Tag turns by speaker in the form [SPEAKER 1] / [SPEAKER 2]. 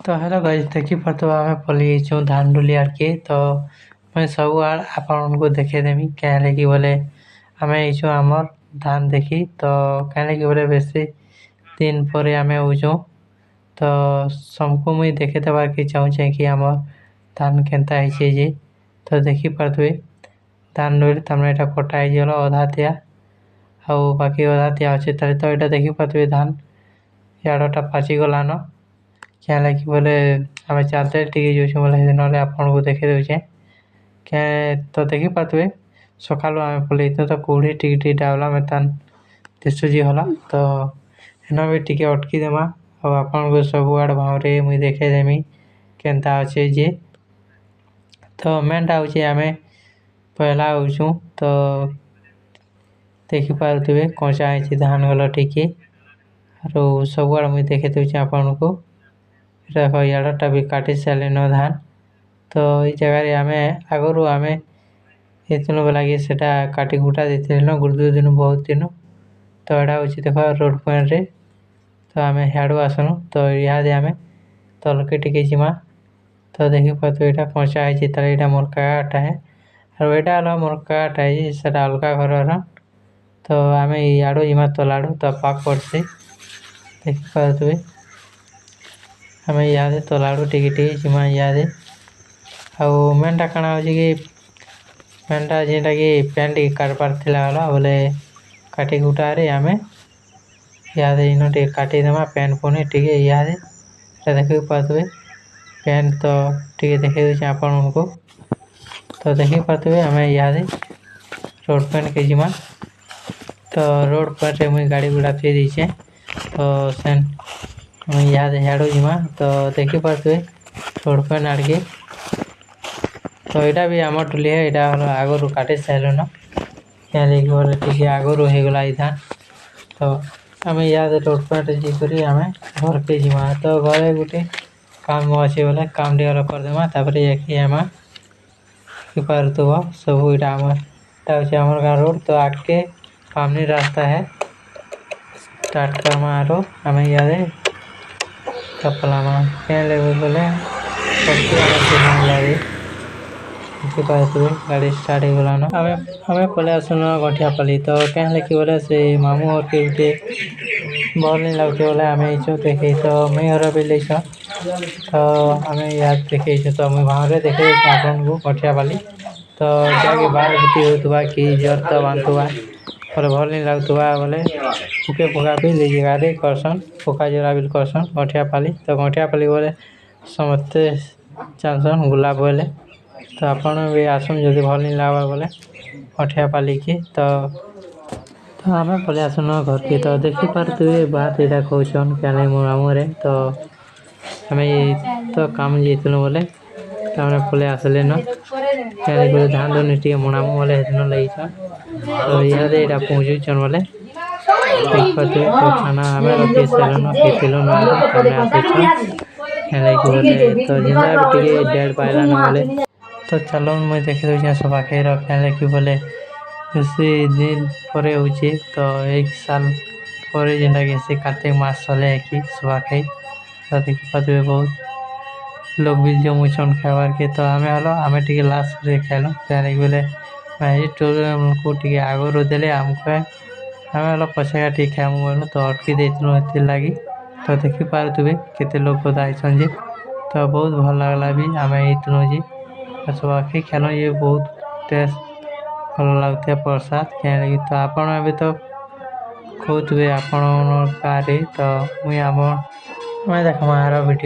[SPEAKER 1] तो hello guys देखी पार्थ आम पलि धान डुली आड़ के तो मैं सब आड़ आपको देखेदेमी क्या कि बोले आम आमर धान देखी तो क्या बोले बेसी दिन पर आम आउचु तो सबको मुई देखे देवार के चाहूचे कि आमर धान केनता है तो देखी पारे धान डुली तमें यहाँ कटा है अधा तिया आउ बाकी अधा तिया अच्छे तो यहाँ देखी पारे धान याडा पाची गलान क्या कि बोले आम चलते टे जाऊँ बोले ना आपको देखे दूचे क्या तो देखी पारे सका आम पलि तो कौड़ी टी डावला में तान दिशुजी होला तो हेना भी टी अटकी देमा और आपको सब आड़ भावरे मुई देखेदेमी केनता अच्छे जे तो मेनटा हूँ आम पहला आउचु तो देखी पारे कचा है धान गल टिकी और सब आड़ मुई देखे दूचे आपको देखो याडा भी काटी सारे न धान तो ये जगह आम आगु आम इतने लगे से काटी कुटा देते गुड़ दिन बहुत दिन तो यहाँ हूँ देख रोड पॉइंट रे तो आम हाड़ू आसनु तो इे आम तलके टिके जीमा तो देखी पारे यहाँ कचा है यहाँ मोर काटा है और यहाँ मोर काटा है सेटा अलग घर तो आम इाड़ू जीमा तलाड़ू तो पाक पड़े देखी पारे आम इे तलाड़ू टिके जीमा इे आउ मेनटा काण हो मेनटा जेनटा कि पैंट काटबार था बोले काटी कुटारे आम इे इन काटिदेमा पैंट पुणी टे इे देखी पारे पैंट तो टे देखे दूचे आपको तो देखी पारे आम इे रोड पॉइंट के जीमा तो रोड पॉइंट मुझे गाड़ी गुड़ा थी दीचे तो सेन हाड़ू जीमा तो देखी पारे रोड पॉइंट आड़के तो यहाँ भी आम टुली है यहाँ आगु काटी सारे न क्या बोले टे आगु होगला धान तो आम इे रोड पॉइंट जीकर आम घर के जीमा तो घरे गोटे काम अच्छे बोले काम टे करदेमा ये आम पार्थुव सब यहाँ आम गाँव रोड तो आगे पामनी रास्ता है स्टार्ट करमा आरो आम इे कपलामा क्या लगे बोले गाड़ी स्टार्ट हो गलान आम पलि आसन गठिया पाली तो क्या कि बोले से मामू और के गुटे भल नहीं लगुचे बोले आम देखे तो मैं घर भी लेस तो आम यहाँ देखे तो मुझे भाव देखे आपको गठिया पाली तो जाके बाहर भूति होता कि जर तो बांधुआ बोले भल नहीं लगुआ बोले फुके फुका भी ले जगह करसन फुका जरा भी करसन गठिया पाली तो गठिया पाली बोले समस्ते चाहसन गुलाब बोले तो आपड़ भी आसन जदि भल नहीं लगा बोले गठिया पाली की तो आम पलि आसन घर के तो देखी पारे बात यहाँ कौन क्या नहीं मोर मामू तो आम तो काम जाइलु बोले तो पलि आसले न क्या बोले धान धुनी टे मुणामू बोले हेन लगी तो इे यहाँ पहुँचुन बोले देख पारे तो खाना आम रखी सारे खेलु बोले तो जिंदा टे डेढ़ पाइला न बोले तो चलो मुझे देखे दूचे सब आखे क्या कि बोले बेसी दिन पर हो तो एक साल पर जेनटा कि कार्तिक मास चले कि सुबह तो देखी पारे बहुत लोग भी जमुचन खाबार के तो आम टे लास्ट रे खाइल क्या बोले को टे आगु देले आमको आम पछा टे खामु बोलू तो अटकी देती लगी तो देखी पारे केते लोग आईसन जे तो बहुत भल लगला भी आम इतनु जी सब आखि खेल ये बहुत टेस्ट भल लगुता प्रसाद क्या लगी तो आपण अभी तो कहते आपण गाँव तो मुझे आम देख वीडियो।